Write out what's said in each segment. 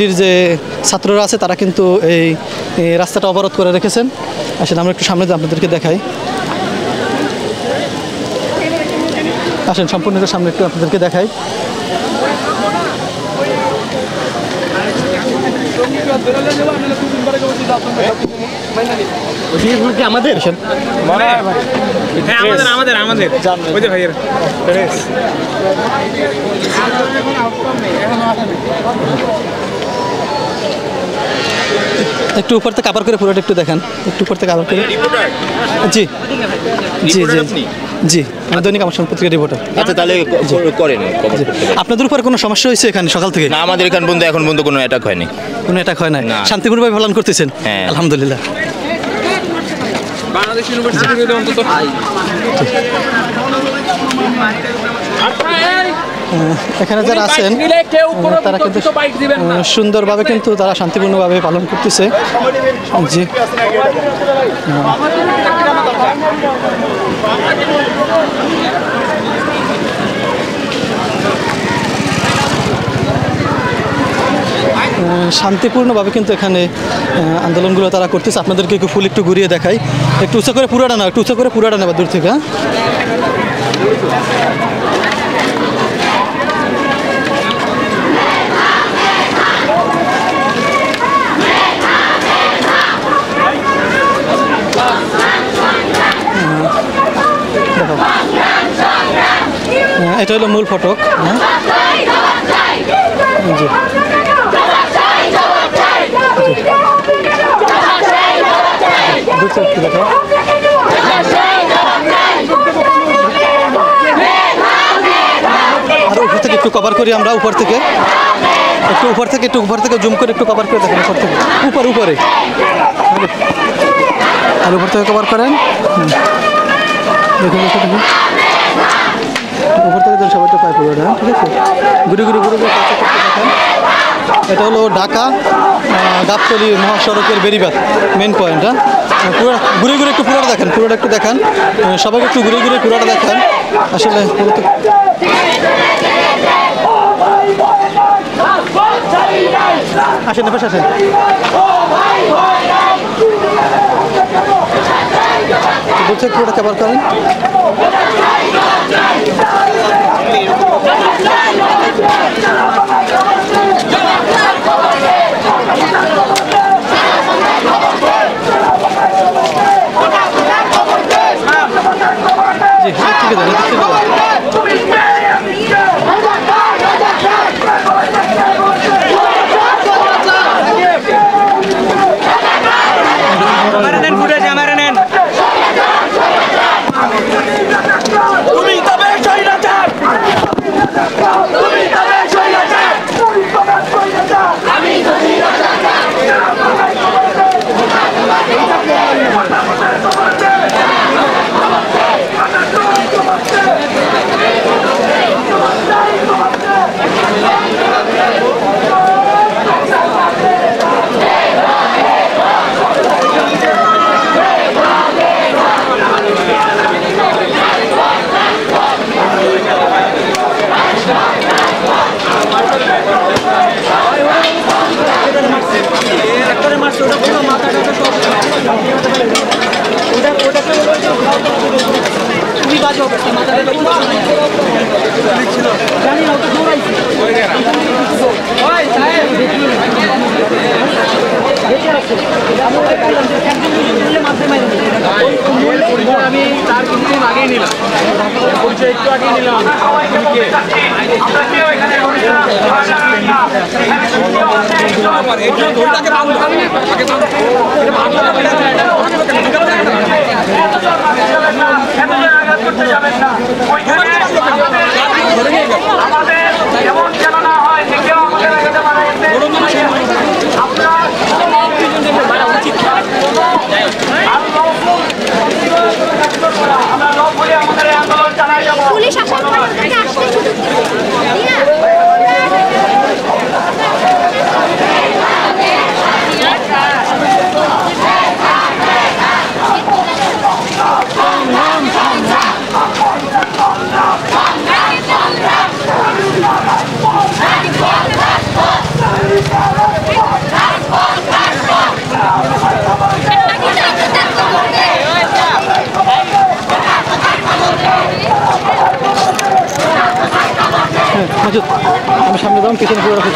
বিজিডির যে ছাত্ররা আছে তারা কিন্তু এই রাস্তাটা অবরোধ করে রেখেছেন। আসলে আমরা একটু সামনে আপনাদেরকে দেখাই। আসেন সম্পূর্ণ সামনে একটু আপনাদেরকে দেখাই। আমাদের একটু উপর থেকে কাভার করে পুরোটা একটু দেখান, একটু উপর থেকে কাভার করে। জি জি জি জি দৈনিক আমার পত্রিকা রিপোর্টার। আচ্ছা তাহলে করেন। আপনাদের উপর কোনো সমস্যা হয়েছে এখানে সকাল থেকে? না, আমাদের এখন পর্যন্ত কোনো অ্যাটাক হয়নি। কোনো অ্যাটাক হয় না, শান্তিপূর্ণভাবে পালন করতেছেন? হ্যাঁ আলহামদুলিল্লাহ। বাংলাদেশ ইউনিভার্সিটি অন্তত এখানে যারা আছেন তারা কিন্তু সুন্দরভাবে কিন্তু তারা শান্তিপূর্ণভাবে পালন করতেছে। জি শান্তিপূর্ণভাবে কিন্তু এখানে আন্দোলনগুলো তারা করতেছে। আপনাদেরকে একটু ফুল একটু ঘুরিয়ে দেখাই। একটু উঁচা করে পুরাটা না, একটু উঁচা করে পুরাটা নেবা দূর থেকে। এটা হলো মূল ফটক। জি আর উপর থেকে একটু কভার করি আমরা, উপর থেকে একটু উপর থেকে জুম করে একটু কভার করে দেখেন। উপর থেকে উপরে আর উপর থেকে কভার করেন। দেখুন উপর থেকে সবাই তো পাই পুরোটা, ঠিক আছে? ঘুরে দেখেন। এটা হলো ঢাকা গাবতলী মহাসড়কের বেরিবাদ মেন পয়েন্ট। পুরো ঘুরে একটু পুরোটা দেখান, সবাইকে একটু ঘুরে পুরোটা দেখান। আসলে আসেন পাশে আসেন। পুরোটা কভার করেন। আমি তার কিছুদিন আগেই নিলাম, পরিচয় একটু আগেই নিলাম। পুলিশ আসার পর থেকে আসতে শুধু হ্যাঁ মজুদ আমি সামনে যাবো পিছনে পুরো ঠিক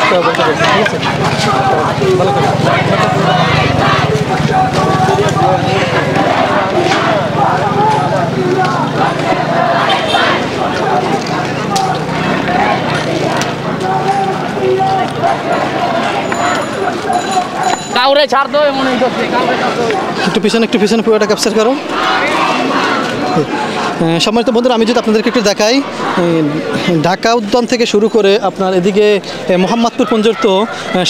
আছে ভালো করে কাউরে ছাড় দো মনে হচ্ছে একটু পিছনে পুরোটা ক্যাপচার করো। সম্মানিত বন্ধুরা আমি যদি আপনাদেরকে একটু দেখাই ঢাকা উদ্যান থেকে শুরু করে আপনার এদিকে মোহাম্মদপুর পর্যন্ত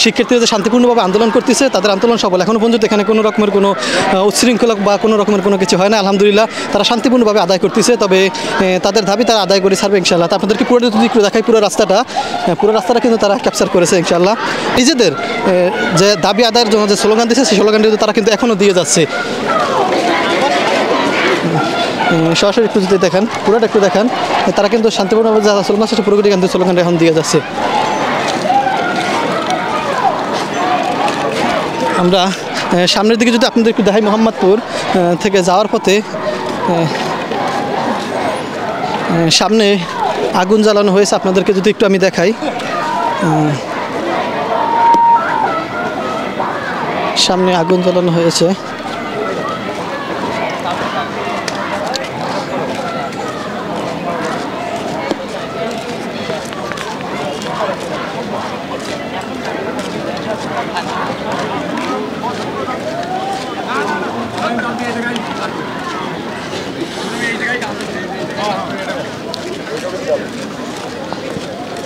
শিক্ষার্থীরা যে শান্তিপূর্ণভাবে আন্দোলন করতেছে তাদের আন্দোলন সফল এখনও পর্যন্ত এখানে কোনো রকমের কোনো উচ্ছৃঙ্খলা বা কোনো রকমের কোনো কিছু হয় না আলহামদুলিল্লাহ তারা শান্তিপূর্ণভাবে আদায় করতেছে তবে তাদের দাবি তারা আদায় করে ছাড়বে ইনশাআল্লাহ। তা আপনাদেরকে পুরো যদি একটু দেখাই পুরো রাস্তাটা কিন্তু তারা ক্যাপচার করেছে ইনশাআল্লাহ। নিজেদের যে দাবি আদায়ের জন্য যে স্লোগান দিয়েছে সেই স্লোগানটি তারা কিন্তু এখনও দিয়ে যাচ্ছে। সরাসরি একটু যদি দেখেন পুরোটা একটু দেখেন তারা কিন্তু শান্তিপূর্ণভাবে যারা স্লোগান আছে পুরোটি কিন্তু স্লোগানটা এখন দিয়ে যাচ্ছে। আমরা সামনের দিকে যদি আপনাদের একটু দেখাই মোহাম্মদপুর থেকে যাওয়ার পথে সামনে আগুন জ্বালানো হয়েছে আপনাদেরকে যদি একটু আমি দেখাই সামনে আগুন জ্বালানো হয়েছে।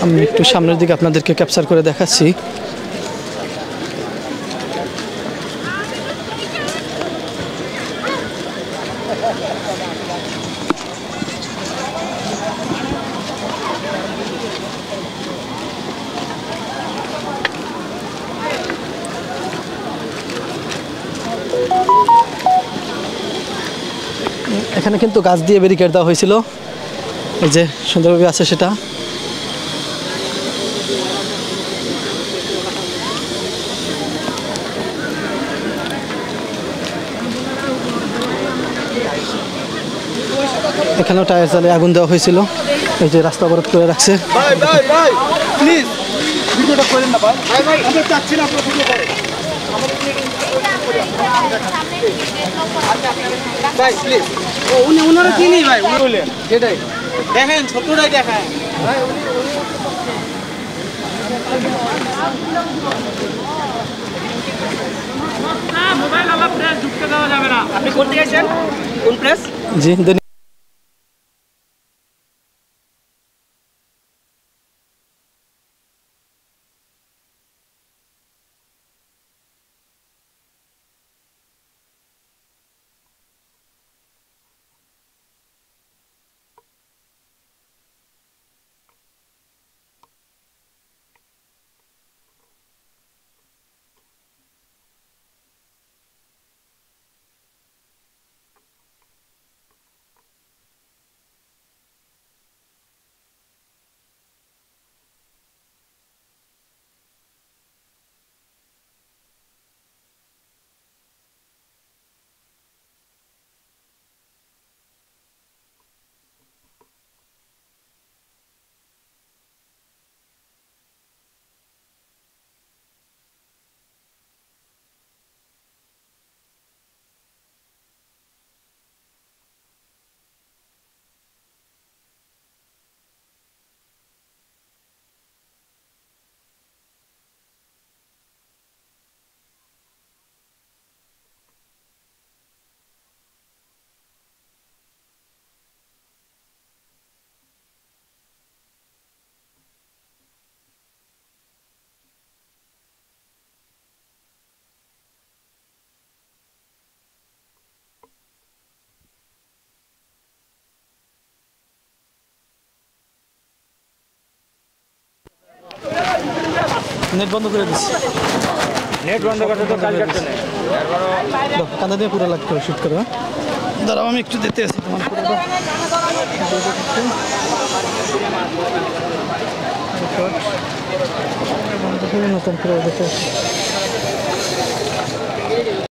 আমি একটু সামনের দিকে আপনাদেরকে ক্যাপচার করে দেখাচ্ছি। এখানে কিন্তু গাছ দিয়ে ব্যারিকেড দেওয়া হয়েছিল এই যে সুন্দরভাবে আছে সেটা। এখানেও টায়ার জ্বালে আগুন দেওয়া হয়েছিল এই যে রাস্তা অবরোধ করে রাখছে। প্লিজ ভিডিওটা করেন না ভাই আমরা চাচ্ছি না আপনারা ভিডিও করেন ভাই প্লিজ উনারা চিনি ভাই বললেন সেটাই দেখেন ছোটটাই দেখায় মোবাইল আলা প্রেস ঢুকতে দেওয়া যাবে না। আপনি করতে গেছেন কোন প্রেস? জি নেট বন্ধ করে দিচ্ছি। নেট বন্ধ করতে তো কাজ করতে নেই কাঁদা দিয়ে পুরো লাগতো শুট করো। দাঁড়াও আমি একটু দিতে আসি তোমার পুরোটা নতুন করে দেখতে